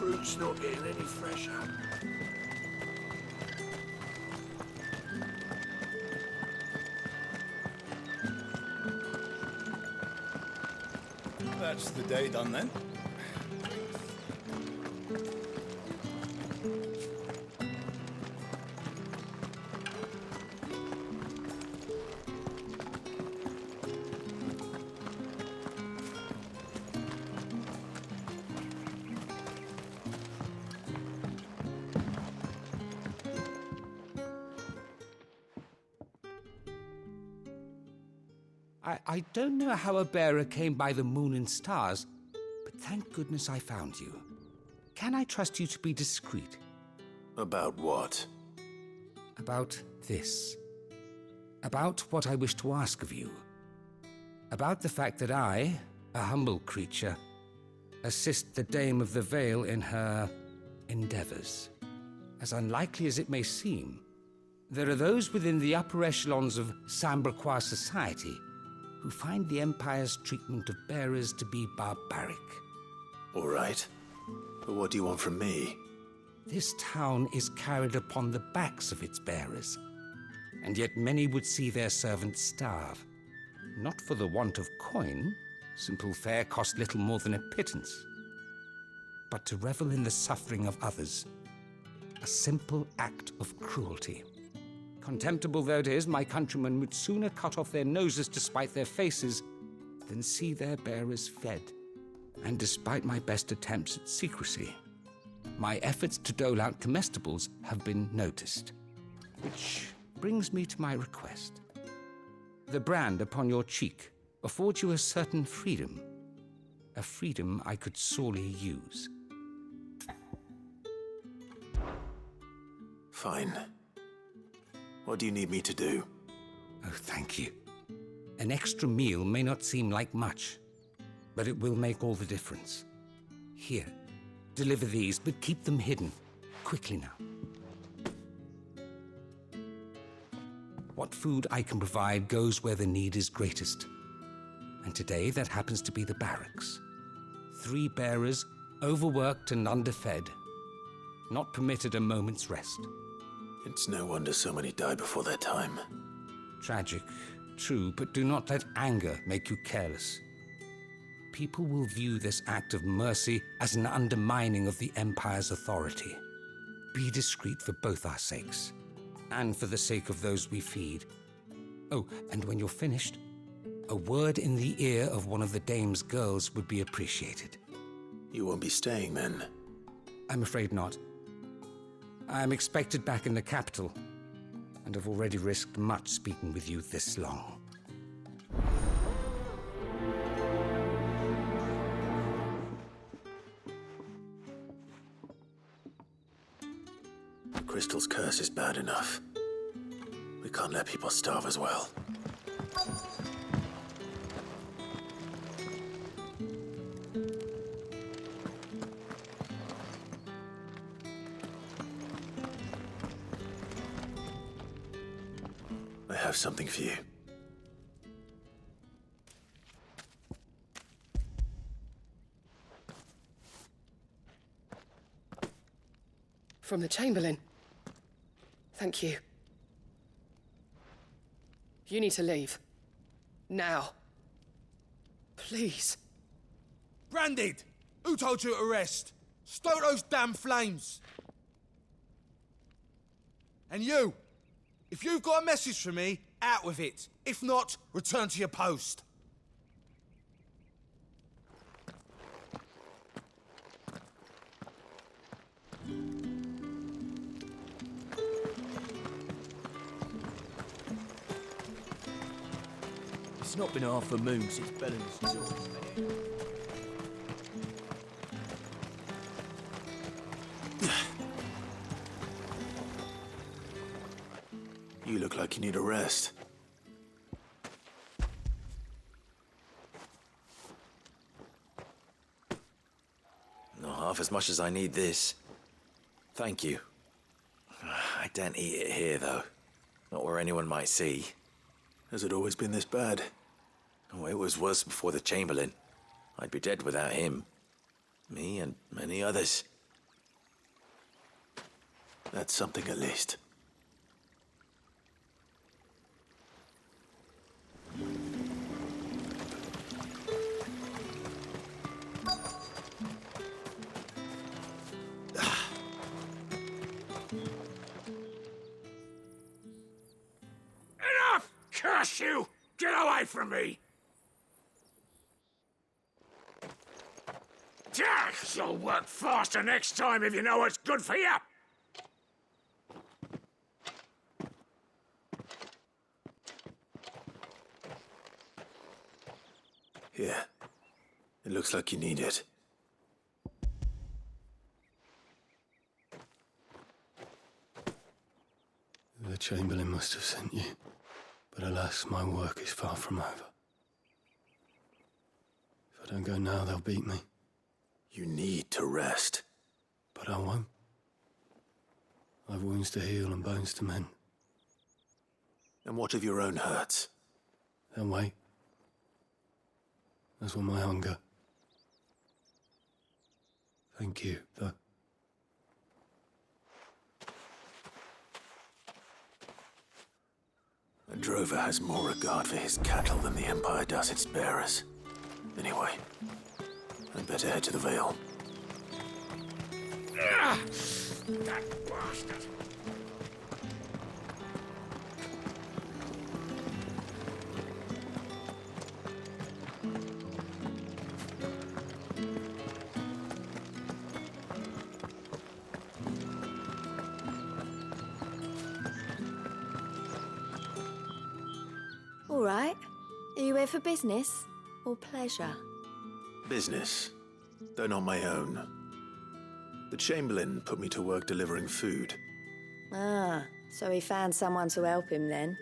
fruit's not getting any fresher. That's the day done then. I don't know how a bearer came by the moon and stars, but thank goodness I found you. Can I trust you to be discreet? About what? About this. About what I wish to ask of you. About the fact that I, a humble creature, assist the Dame of the Vale in her endeavors. As unlikely as it may seem, there are those within the upper echelons of Sambraquois society who find the Empire's treatment of bearers to be barbaric. All right. But what do you want from me? This town is carried upon the backs of its bearers, and yet many would see their servants starve. Not for the want of coin, simple fare cost little more than a pittance, but to revel in the suffering of others, a simple act of cruelty. Contemptible though it is, my countrymen would sooner cut off their noses to spite their faces than see their bearers fed. And despite my best attempts at secrecy, my efforts to dole out comestibles have been noticed. Which brings me to my request. The brand upon your cheek affords you a certain freedom, a freedom I could sorely use. Fine. What do you need me to do? Oh, thank you. An extra meal may not seem like much, but it will make all the difference. Here, deliver these, but keep them hidden. Quickly now. What food I can provide goes where the need is greatest. And today, that happens to be the barracks. 3 bearers, overworked and underfed, not permitted a moment's rest. It's no wonder so many die before their time. Tragic, true, but do not let anger make you careless. People will view this act of mercy as an undermining of the Empire's authority. Be discreet for both our sakes, and for the sake of those we feed. Oh, and when you're finished, a word in the ear of one of the Dame's girls would be appreciated. You won't be staying then? I'm afraid not. I'm expected back in the capital, and have already risked much speaking with you this long. The crystal's curse is bad enough. We can't let people starve as well. I have something for you. From the Chamberlain. Thank you. You need to leave. Now. Please. Branded! Who told you to rest? Stoke those damn flames! And you! If you've got a message for me, out with it. If not, return to your post. It's not been half a moon since Bellen's talking. You look like you need a rest. Not half as much as I need this. Thank you. I daren't eat it here, though. Not where anyone might see. Has it always been this bad? Oh, it was worse before the Chamberlain. I'd be dead without him. Me and many others. That's something at least. Enough! Curse you! Get away from me! You'll work faster next time if you know what's good for you! Here. It looks like you need it. The Chamberlain must have sent you. But alas, my work is far from over. If I don't go now, they'll beat me. You need to rest. But I won't. I've wounds to heal and bones to mend. And what of your own hurts? They'll wait. As will my hunger. Thank you, though. A drover has more regard for his cattle than the Empire does its bearers. Anyway, I'd better head to the Vale. Ah! That bastard! All right. Are you here for business or pleasure? Business, though not my own. The Chamberlain put me to work delivering food. Ah, so he found someone to help him then.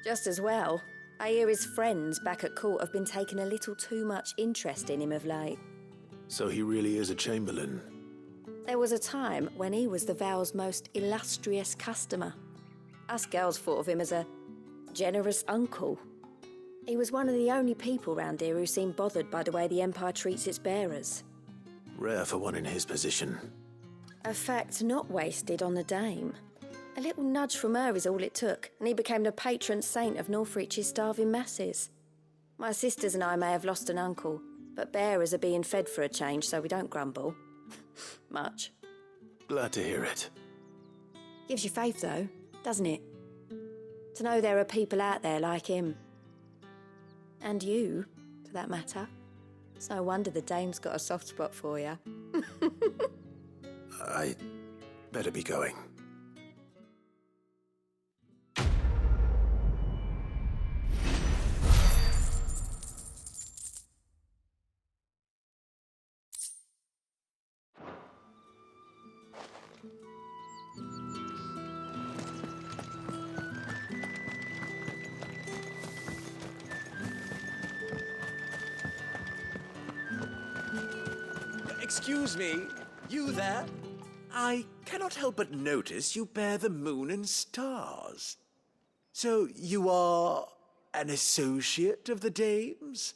Just as well. I hear his friends back at court have been taking a little too much interest in him of late. So he really is a Chamberlain. There was a time when he was the Vale's most illustrious customer. Us girls thought of him as a generous uncle. He was one of the only people round here who seemed bothered by the way the Empire treats its bearers. Rare for one in his position. A fact not wasted on the dame. A little nudge from her is all it took, and he became the patron saint of Northreach's starving masses. My sisters and I may have lost an uncle, but bearers are being fed for a change, so we don't grumble. Much. Glad to hear it. Gives you faith, though, doesn't it? To know there are people out there like him. And you, for that matter. It's no wonder the dame's got a soft spot for you. I better be going. Excuse me, you there? I cannot help but notice you bear the moon and stars. So you are an associate of the dame's?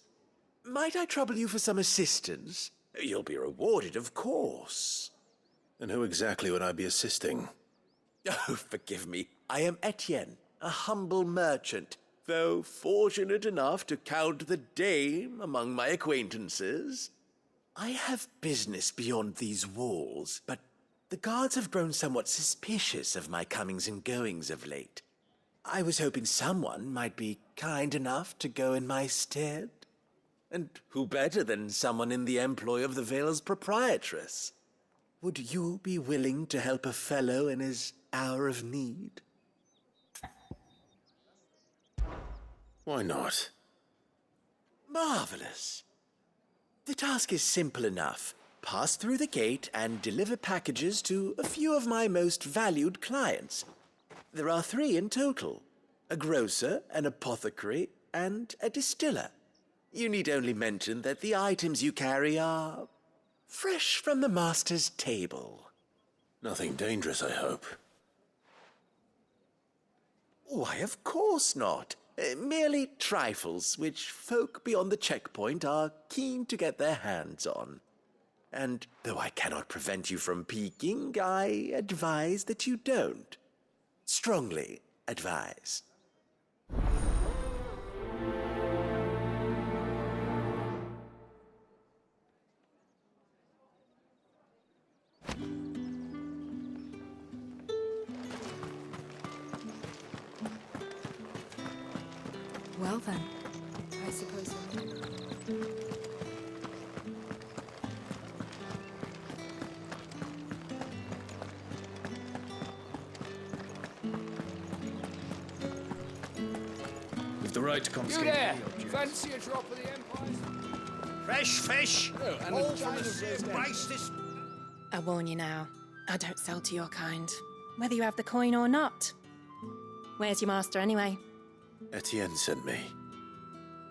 Might I trouble you for some assistance? You'll be rewarded, of course. And who exactly would I be assisting? Oh, forgive me. I am Etienne, a humble merchant, though fortunate enough to count the dame among my acquaintances. I have business beyond these walls, but the guards have grown somewhat suspicious of my comings and goings of late. I was hoping someone might be kind enough to go in my stead. And who better than someone in the employ of the Vale's proprietress? Would you be willing to help a fellow in his hour of need? Why not? Marvelous. The task is simple enough. Pass through the gate and deliver packages to a few of my most valued clients. There are 3 in total. A grocer, an apothecary, and a distiller. You need only mention that the items you carry are fresh from the master's table. Nothing dangerous, I hope. Why, of course not. Merely trifles which folk beyond the checkpoint are keen to get their hands on. And though I cannot prevent you from peeking, I advise that you don't. Strongly advise. Well then. I suppose so. With the right to You confiscate there! any objects. Fancy a drop of the Empire's? Fresh fish! and All a from the china sea red brace this... I warn you now, I don't sell to your kind, whether you have the coin or not. Where's your master anyway? Etienne sent me.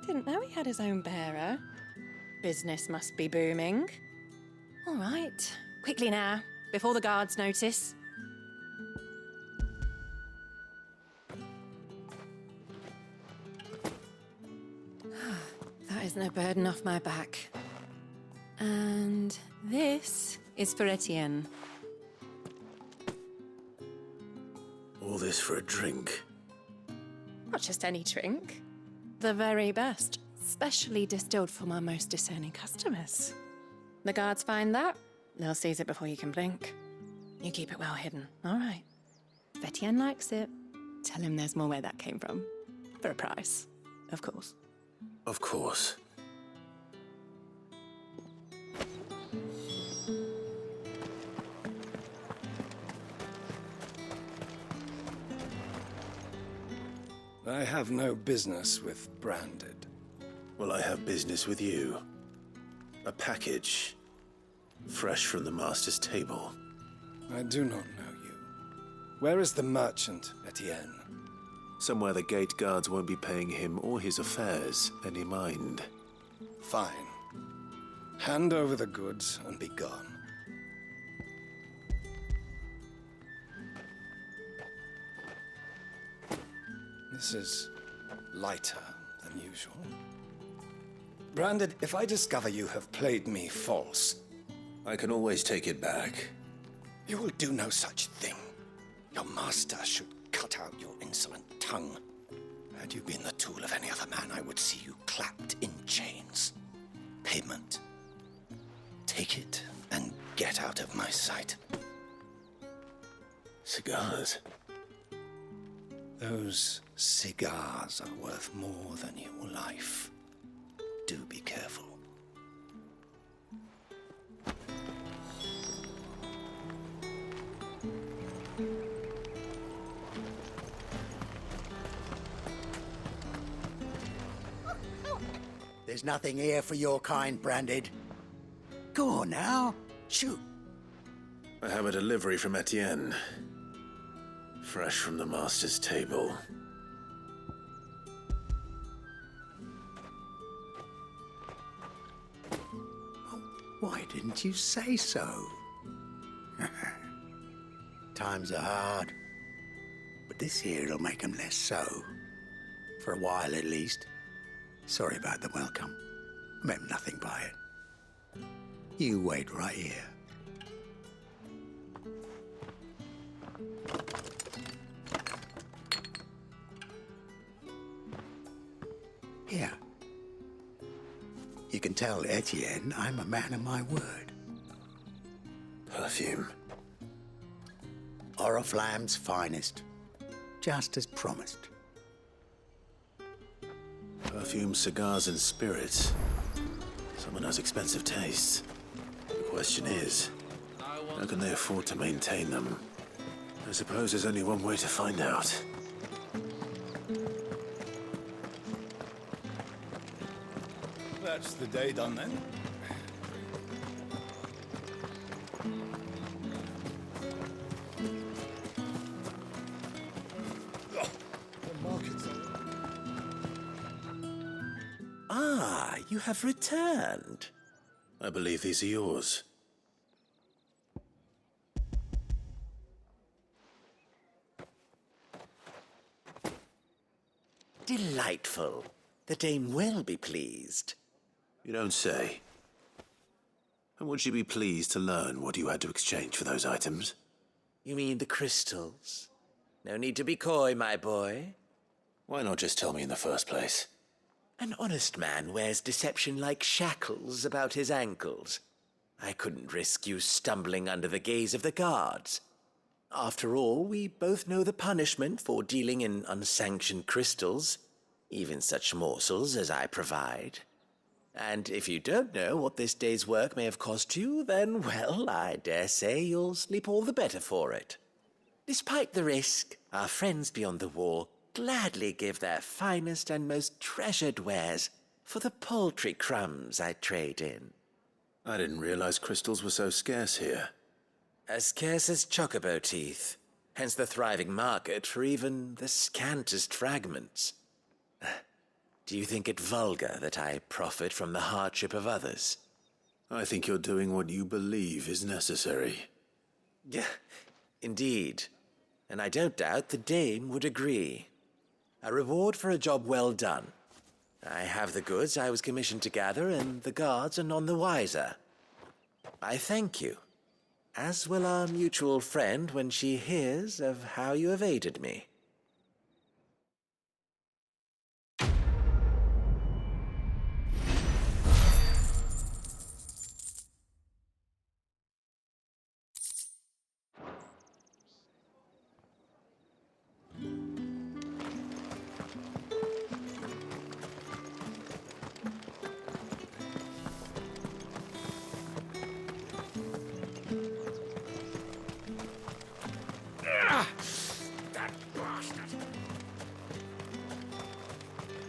Didn't know he had his own bearer. Business must be booming. All right, quickly now, before the guards notice. That is no burden off my back. And this is for Etienne. All this for a drink. Not just any drink. The very best, specially distilled for my most discerning customers. The guards find that, they'll seize it before you can blink. You keep it well hidden, all right? If Etienne likes it, tell him there's more where that came from. For a price, of course. Of course. I have no business with branded. Well, I have business with you. A package. Fresh from the master's table. I do not know you. Where is the merchant, Etienne? Somewhere the gate guards won't be paying him or his affairs any mind. Fine. Hand over the goods and be gone. This is lighter than usual. Branded, if I discover you have played me false... I can always take it back. You will do no such thing. Your master should cut out your insolent tongue. Had you been the tool of any other man, I would see you clapped in chains. Payment. Take it and get out of my sight. Cigars. Those cigars are worth more than your life. Do be careful. There's nothing here for your kind, Branded. Go on now, shoot. I have a delivery from Etienne. Fresh from the master's table. Why didn't you say so? Times are hard. But this here'll make 'em less so. For a while, at least. Sorry about the welcome. Meant nothing by it. You wait right here. Here. You can tell Etienne I'm a man of my word. Perfume. Oriflamme's finest. Just as promised. Perfume, cigars, and spirits. Someone has expensive tastes. The question is, how can they afford to maintain them? I suppose there's only one way to find out. That's the day done then. Ah, you have returned. I believe these are yours. Delightful. The dame will be pleased. You don't say. And would she be pleased to learn what you had to exchange for those items? You mean the crystals? No need to be coy, my boy. Why not just tell me in the first place? An honest man wears deception like shackles about his ankles. I couldn't risk you stumbling under the gaze of the guards. After all, we both know the punishment for dealing in unsanctioned crystals, even such morsels as I provide. And if you don't know what this day's work may have cost you, then, well, I dare say you'll sleep all the better for it. Despite the risk, our friends beyond the wall gladly give their finest and most treasured wares for the paltry crumbs I trade in. I didn't realize crystals were so scarce here. As scarce as chocobo teeth, hence the thriving market for even the scantest fragments. Do you think it vulgar that I profit from the hardship of others? I think you're doing what you believe is necessary. Yeah, indeed. And I don't doubt the dame would agree. A reward for a job well done. I have the goods I was commissioned to gather, and the guards are none the wiser. I thank you, as will our mutual friend when she hears of how you have aided me.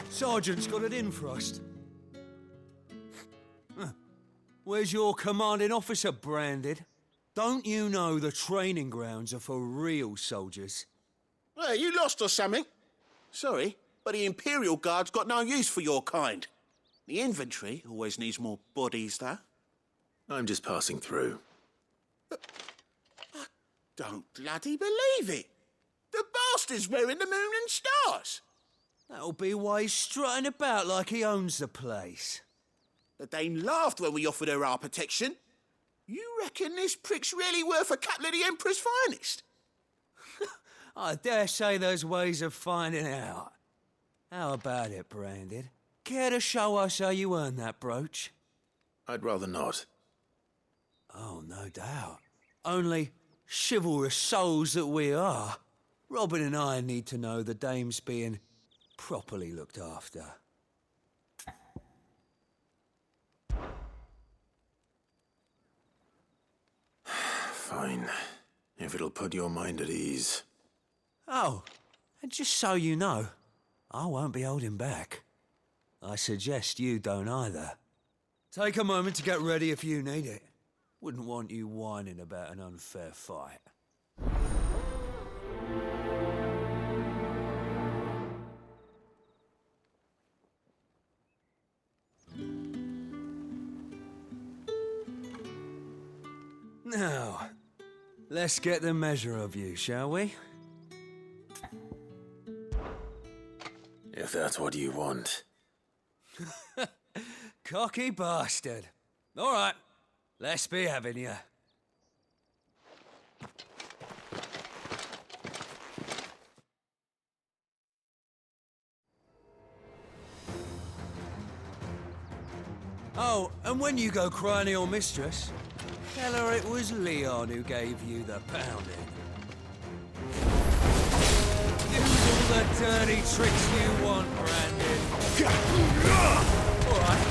Sergeant's got it in for us. Where's your commanding officer branded? Don't you know the training grounds are for real soldiers? Hey, you lost or something? Sorry, but the Imperial Guard's got no use for your kind. The infantry always needs more bodies, though. I'm just passing through. I don't bloody believe it. The bastard's wearing the moon and stars. That'll be why he's strutting about like he owns the place. The Dane laughed when we offered her our protection. You reckon this prick's really worth a couple of the Emperor's finest? I dare say there's ways of finding out. How about it, Branded? Care to show us how you earned that brooch? I'd rather not. Oh, no doubt. Only chivalrous souls that we are, Robin and I need to know the dame's being properly looked after. Fine. If it'll put your mind at ease. Oh, and just so you know, I won't be holding back. I suggest you don't either. Take a moment to get ready if you need it. Wouldn't want you whining about an unfair fight. Now, let's get the measure of you, shall we? If that's what you want. Cocky bastard. All right, let's be having you. Oh, and when you go crying to your mistress, tell her it was Leon who gave you the pounding. Use all the dirty tricks you want, Brandon. All right.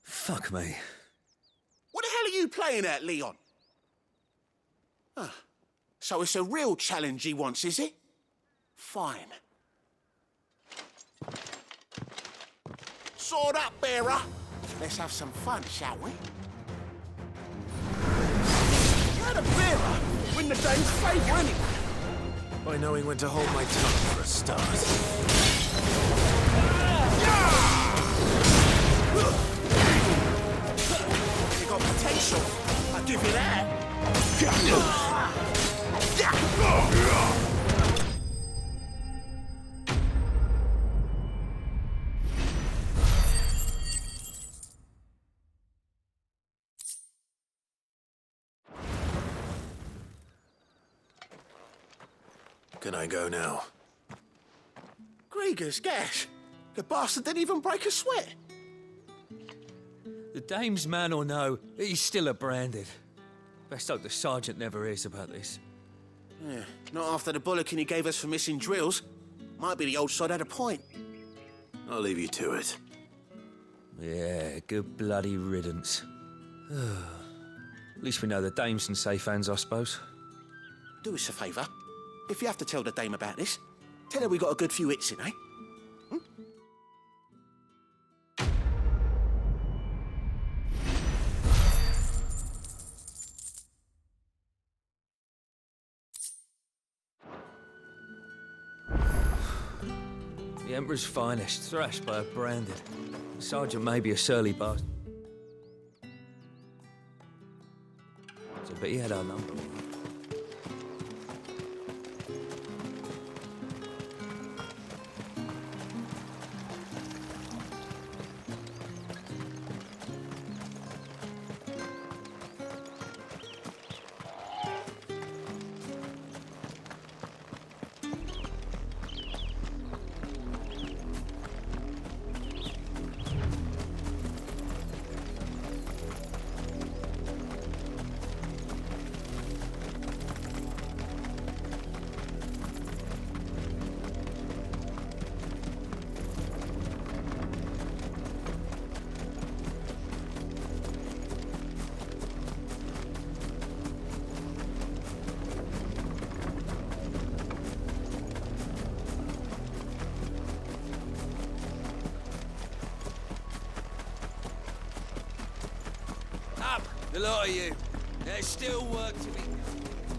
Fuck me. What the hell are you playing at, Leon? So it's a real challenge he wants, is it? Fine. Sword up, bearer. Let's have some fun, shall we? You're the bearer. Win the dame's favour anyway. By knowing when to hold my tongue for a start. You got potential. I'll give you that. Can I go now? Gregor's gas. The bastard didn't even break a sweat. The dame's man or no, he's still a branded. Best hope the sergeant never hears about this. Yeah, not after the bullocking he gave us for missing drills. Might be the old sod had a point. I'll leave you to it. Yeah, good bloody riddance. At least we know the dame's in safe hands, I suppose. Do us a favour. If you have to tell the dame about this, tell her we got a good few hits in, eh? The Emperor's finest, thrashed by a branded. The sergeant may be a surly bastard. But he had our number. The lot of you. There's still work to be done.